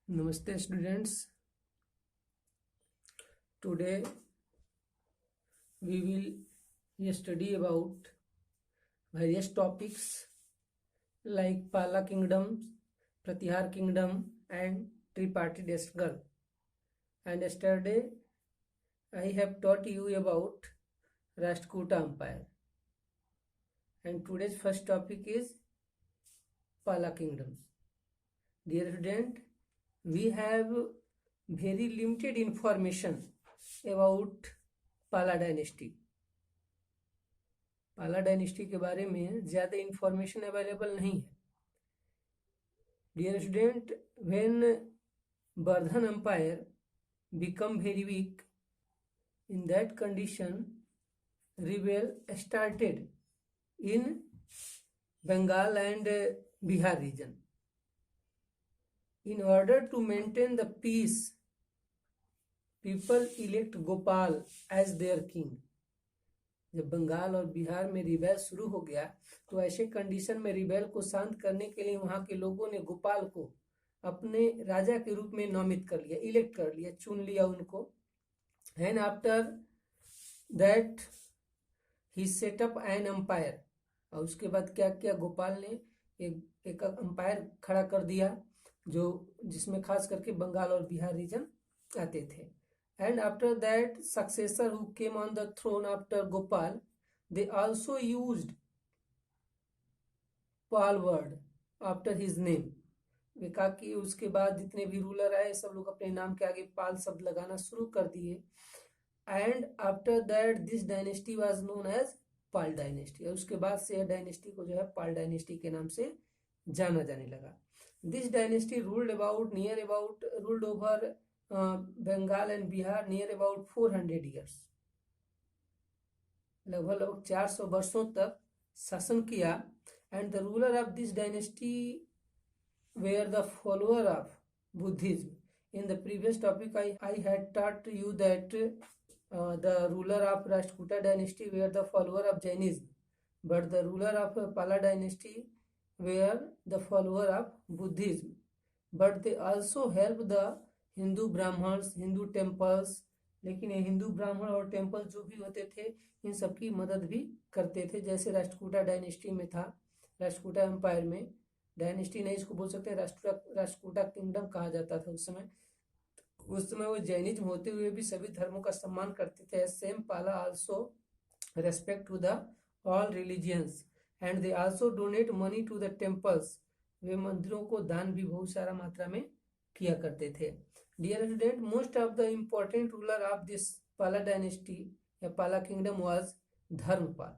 Namaste students. Today we will study about various topics like Pala Kingdom, Pratihar Kingdom and Tripartite struggle. And yesterday I have taught you about Rashtrakuta Empire. And today's first topic is Pala Kingdoms. Dear student, we have very limited information about Pala dynasty. Pala dynasty के बारे में ज़्यादा information available नहीं है। Dear student, when Vardhan empire become very weak, in that condition rebel started in Bengal and Bihar region. In order to maintain the peace, people elect Gopal as their king. जब बंगाल और बिहार में rebel शुरू हो गया तो ऐसे कंडीशन में रिबेल को शांत करने के लिए वहां के लोगों ने गोपाल को अपने राजा के रूप में नामित कर लिया, इलेक्ट कर लिया, चुन लिया उनको। And after that he set up an empire. और उसके बाद क्या किया, गोपाल ने एक एम्पायर खड़ा कर दिया जिसमें खास करके बंगाल और बिहार रीजन आते थे। And after that, successor who came on the throne after Gopal, they also used Pal word after his name. वे कहा कि उसके बाद जितने भी रूलर आए सब लोग अपने नाम के आगे पाल शब्द लगाना शुरू कर दिए। And after that this dynasty was known as Pal dynasty. और उसके बाद से यह डायनेस्टी को जो है पाल डायनेस्टी के नाम से जाना जाने लगा। This dynasty ruled over Bengal and Bihar near about 400 years. लगभग 400 वर्षों तक शासन किया। And the ruler of this dynasty were the follower of Buddhism. In the previous topic I had taught you that the ruler of Rashtrakuta dynasty were the follower of Jainism, but the ruler of Pala dynasty were the follower of Buddhism, but they also helped the Hindu Brahmins, Hindu temples. लेकिन ये हिंदू ब्राह्मण और temple जो भी होते थे इन सबकी मदद भी करते थे। जैसे राष्ट्रकूटा डायनेस्टी में था, राष्ट्रकूटा एम्पायर में, डायनेस्टी नहीं इसको बोल सकते, राष्ट्रकूटा किंगडम कहा जाता था उस समय वो जैनिज्म होते हुए भी सभी धर्मों का सम्मान करते थे। Same Pala also respect to the all religions and they also donate money to the temples. वे मंदिरों को दान भी बहुत सारा मात्रा में किया करते थे। Dear student, most of the important ruler of this Pala dynasty या पाला किंगडम वाज धर्मपाल।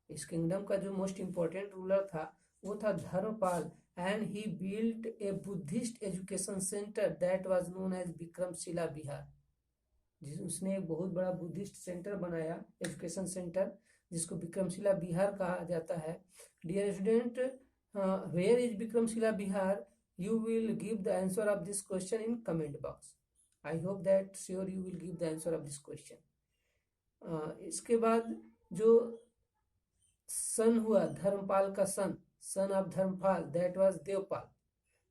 इस किंगडम का जो मोस्ट इम्पोर्टेंट रूलर था वो था Dharmapal. And he built a Buddhist education centre that was known as Vikramshila Vihar. उसने एक बहुत बड़ा बुद्धिस्ट सेंटर बनाया, एजुकेशन सेंटर, जिसको विक्रमशिला बिहार कहा जाता है। Dear student, where is Vikramshila Vihar? You will give the answer of this question in comment box. I hope that sure you will give the answer of this question. इसके बाद जो सन हुआ धर्मपाल का son of Dharmapal, that was Devpal.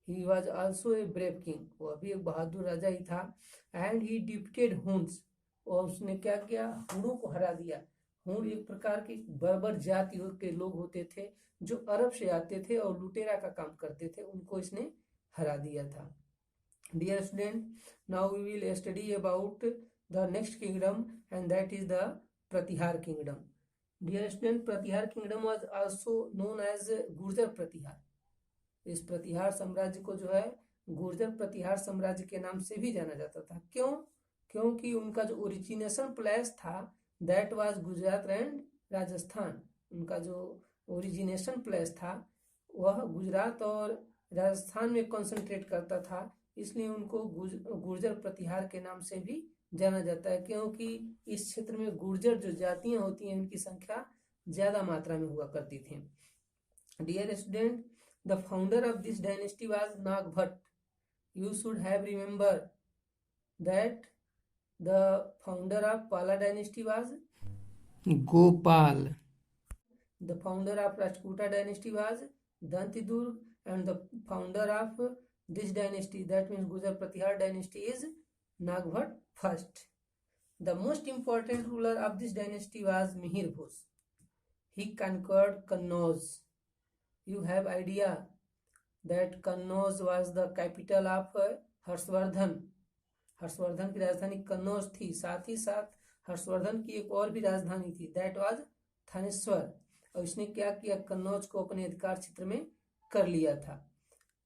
He was also a brave king. वो अभी एक बहादुर राजा ही था। And he defeated Huns. और उसने क्या किया, हुनों को हरा दिया। हुन एक प्रकार की बर्बर जाति के लोग होते थे जो अरब से आते थे और लुटेरा का काम करते थे, उनको इसने हरा दिया था। Dear student, now we will study about the next kingdom and that is the Pratihara kingdom. Dear student, Pratihara kingdom was also known as Gurjara Pratihara. इस प्रतिहार साम्राज्य को जो है गुर्जर प्रतिहार साम्राज्य के नाम से भी जाना जाता था। क्योंकि उनका जो ओरिजिनेशन प्लेस था that was Gujarat and Rajasthan. उनका जो ओरिजिनेशन प्लेस था वह गुजरात और राजस्थान में कंसंट्रेट करता था, इसलिए उनको गुर्जर प्रतिहार के नाम से भी जाना जाता है। क्योंकि इस क्षेत्र में गुर्जर जो जातियां होती हैं उनकी संख्या ज्यादा मात्रा में हुआ करती थी। Dear student, the founder of this dynasty was Nagabhata. You should have remember that the founder of Pala dynasty was Gopal. The founder of Rashtrakuta dynasty was Dantidurg and the founder of this dynasty, that means Gujar Pratihar dynasty, is Nagbhat first. The most important ruler of this dynasty was Mihir Bhoj. He conquered Kannauj. You have idea that Kannauj was the capital of Harshvardhan. Harshvardhan की राजधानी कन्नौज थी, साथ ही साथ हर्षवर्धन की एक और भी राजधानी थी, दैट वाज थानेश्वर। और इसने क्या किया, कन्नौज को अपने अधिकार क्षेत्र में कर लिया था।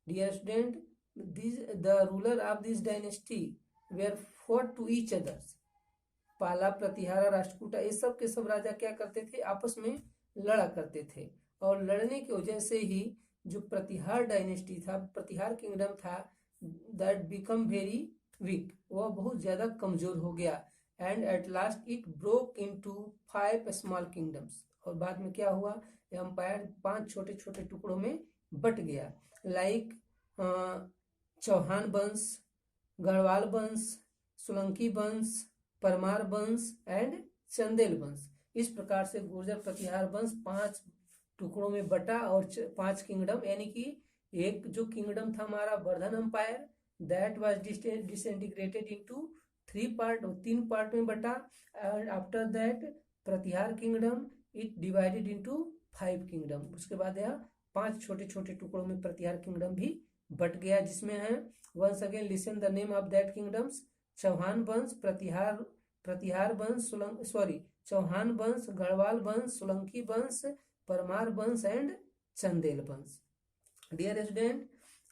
Dear student, the ruler of this dynasty were fought to each others. Pala, Pratihara, Rashtrakuta, ये सब के सब राजा क्या करते थे, आपस में लड़ा करते थे। और लड़ने की वजह से ही जो प्रतिहार डायनेस्टी था, प्रतिहार किंगडम था, दैट बिकम वेरी वीक, वह बहुत ज्यादा कमजोर हो गया। And at last it broke into 5 small kingdoms. और बाद में क्या हुआ, एम्पायर 5 छोटे छोटे टुकड़ों में बट गया। लाइक चौहान वंश, गढ़वाल वंश, सोलंकी वंश, परमार वंश एंड चंदेल वंश। इस प्रकार से गुर्जर प्रतिहार वंश 5 टुकड़ों में बटा और 5 किंगडम, यानी कि एक जो किंगडम था हमारा Vardhan empire, that was disintegrated into 3 part, 3 part में बटा। And after that Pratihar kingdom it divided into 5 kingdom. उसके बाद यहाँ 5 छोटे छोटे टुकड़ों में प्रतिहार किंगडम भी बट गया, जिसमें है, once again listen the name of that kingdoms, Chauhan वंश, प्रतिहार वंश, चौहान वंश, गढ़वाल वंश, सोलंकी वंश, परमार वंश एंड चंदेल वंश। Dear student,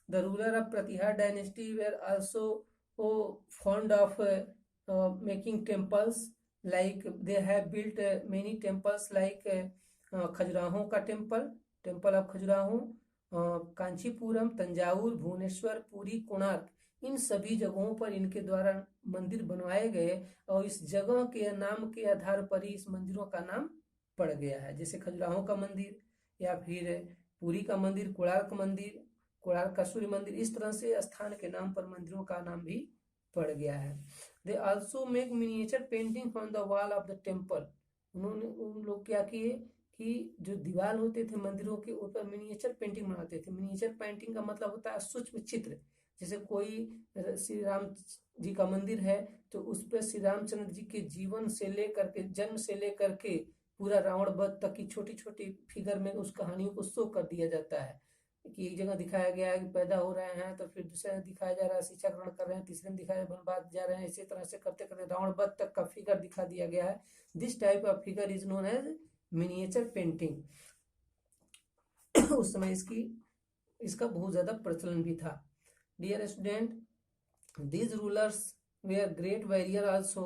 the ruler of Pratihar dynasty were also fond of making temples, like they have built many temples like Khajuraho का टेम्पल ऑफ खजुराहो, कांचीपुरम, तंजावुर, भुवनेश्वर, पुरी, कोणार्क, इन सभी जगहों पर इनके द्वारा मंदिर बनवाए गए। और इस जगह के नाम के आधार पर ही इस मंदिरों का नाम पड़ गया है। जैसे खजुराहो का मंदिर, या फिर पुरी का मंदिर, कोणार्क मंदिर, कोणार्क का सूर्य मंदिर, इस तरह से स्थान के नाम पर मंदिरों का नाम भी पड़ गया है। They also make miniature painting on the wall of the temple. उन्होंने, उन लोग क्या किए कि जो दीवार होते थे मंदिरों के ऊपर मिनिएचर पेंटिंग बनाते थे। मिनिएचर पेंटिंग का मतलब होता है सूक्ष्म चित्र। जैसे कोई श्री राम जी का मंदिर है तो उस पर श्री रामचंद्र जी के जीवन से लेकर के, जन्म से लेकर के पूरा रावण वध तक की छोटी छोटी फिगर में उस कहानियों को शो कर दिया जाता है। कि एक जगह दिखाया गया है कि पैदा हो रहे हैं, तो फिर दूसरे में दिखाया जा रहा है शिक्षा ग्रहण कर रहे हैं, तीसरे में दिखाया वनवास जा रहे हैं, इसी तरह से करते करते रावण वध तक का फिगर दिखा दिया गया है। This type of figure is known as miniature painting. उस समय इसका बहुत ज्यादा प्रचलन भी था। Dear student, these rulers were great warrior also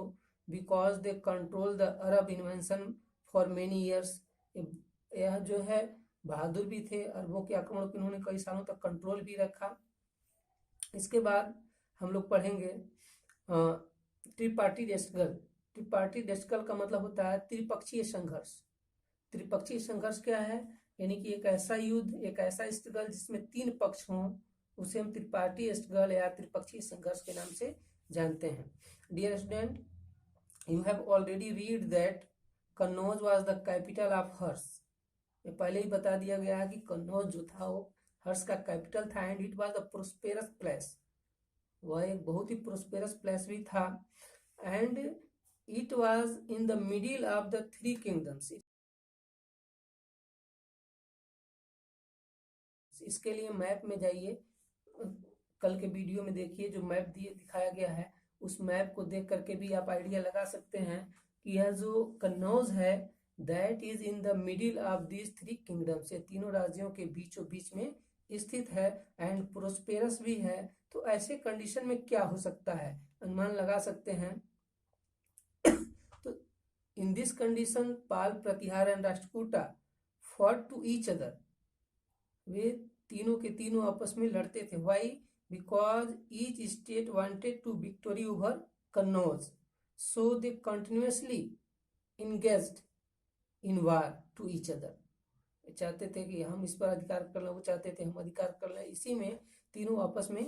because they controlled the Arab invasion for many years. यह जो है बहादुर भी थे, अरबों के आक्रमण को इन्होंने कई सालों तक कंट्रोल भी रखा। इसके बाद हम लोग पढ़ेंगे त्रिपाठी डेस्टगल। त्रिपाठी डेस्टगल का मतलब होता है त्रिपक्षीय संघर्ष। त्रिपक्षीय संघर्ष क्या है, यानी कि एक ऐसा युद्ध, एक ऐसा स्ट्रगल जिसमें 3 पक्ष हों, उसे हम त्रिपाठी स्ट्रगल या त्रिपक्षीय संघर्ष के नाम से जानते हैं। Dear student, you have already read that Kannauj was the capital of Harsha. ये पहले ही बता दिया गया है कि कन्नौज जो था वो हर्ष का कैपिटल था। And it was the prosperous place, वह एक बहुत ही प्रोस्पेरस प्लेस भी था। And it was in the middle of the 3 kingdoms. इसके लिए मैप में जाइए, कल के वीडियो में देखिए जो मैप दिखाया गया है, उस मैप को देख करके भी आप आइडिया लगा सकते हैं कि यह जो कन्नौज है that is in the middle of these 3 kingdoms. ये तीनों राज्यों के बीचों बीच में स्थित है एंड प्रोस्पेरस भी है। तो ऐसे कंडीशन में क्या हो सकता है, अनुमान लगा सकते हैं। तो in this condition Pal, Pratihara and Rashtrakuta fought to each other. वे तीनों के तीनों आपस में लड़ते थे। Why? Because each state wanted to victory over Kannauj, so they continuously engaged in war to each other. चाहते थे कि हम इस पर अधिकार कर लें, वो चाहते थे हम अधिकार कर लें। इसी में तीनों आपस में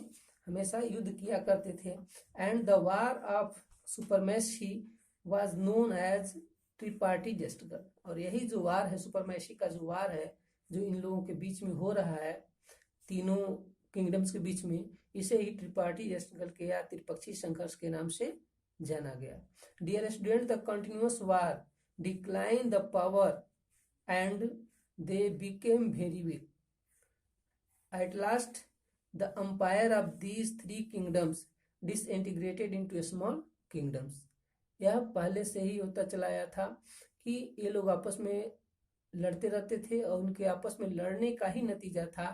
हमेशा युद्ध किया करते थे। And the war of supremacy was known as tripartite struggle. और यही जो वार है, सुपरमेसी का जो वार है, जो इन लोगों के बीच में हो रहा है, तीनों किंगडम्स के बीच में, इसे ही त्रिपाठी स्ट्रगल के या त्रिपक्षीय संघर्ष के नाम से जाना गया। Dear student, the continuous war decline the power and they became very weak. At last the empire of these three kingdoms disintegrated into small kingdoms। यह पहले से ही होता चला आया था कि ये लोग आपस में लड़ते रहते थे और उनके आपस में लड़ने का ही नतीजा था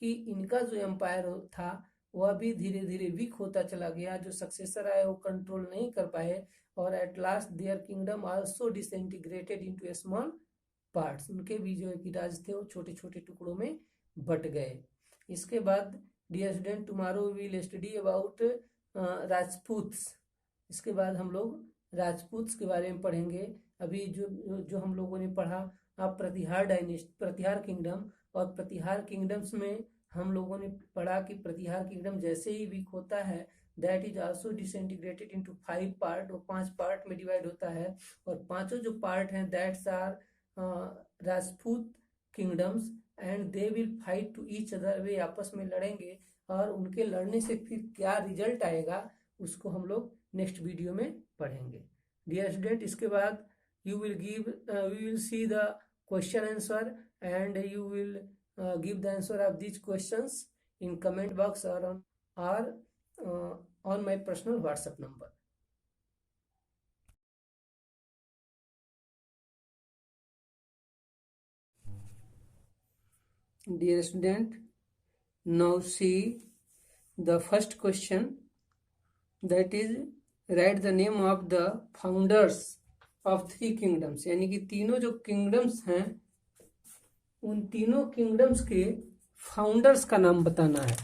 कि इनका जो एम्पायर था वह भी धीरे धीरे वीक होता चला गया। जो सक्सेसर आए वो कंट्रोल नहीं कर पाए और at last there kingdom also disintegrated into small parts. उनके भी जो एक राज थे वो छोटे छोटे टुकड़ों में बट गए। इसके बाद dear student, tomorrow we will study about Rajputs. इसके बाद हम लोग राजपूत्स के बारे में पढ़ेंगे। अभी जो हम लोगों ने पढ़ा आप प्रतिहार किंगडम, और प्रतिहार किंगडम्स में हम लोगों ने पढ़ा कि प्रतिहार किंगडम जैसे ही वीक होता है that is also disintegrated into 5 part. वो 5 पार्ट में डिवाइड होता है और पांचों जो पार्ट हैं that's are Rajput kingdoms and they will fight to each other. वे आपस में लड़ेंगे और उनके लड़ने से फिर क्या रिजल्ट आएगा उसको हम लोग नेक्स्ट वीडियो में पढ़ेंगे। डियर स्टूडेंट, इसके बाद you will give we will see the question answer and you will give the answer of these questions in comment box or on my personal WhatsApp number. Dear student, now see the first question, that is write the name of the founders of 3 kingdoms. यानी कि तीनों जो kingdoms हैं उन तीनों kingdoms के founders का नाम बताना है।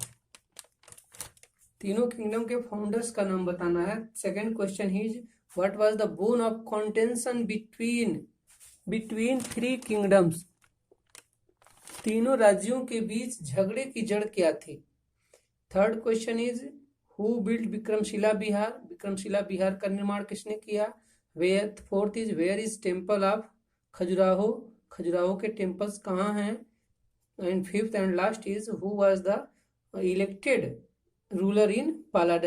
तीनों किंगडम के फाउंडर्स का नाम बताना है। Second question is what was the bone of contention between 3 kingdoms. तीनों राज्यों के बीच झगड़े की जड़ क्या थी। Third question is who build Vikramshila Bihar. Vikramshila Bihar का निर्माण किसने किया। Fourth is where is temple of Khajuraho. Khajuraho के टेम्पल्स कहाँ हैं। And fifth and last is who was the elected ruler in Pala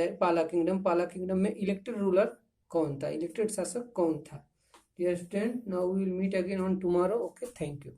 kingdom. पाला किंगडम में इलेक्टेड रूलर कौन था, इलेक्टेड शासक कौन था। Dear student, now we will meet again on tomorrow. Okay, thank you.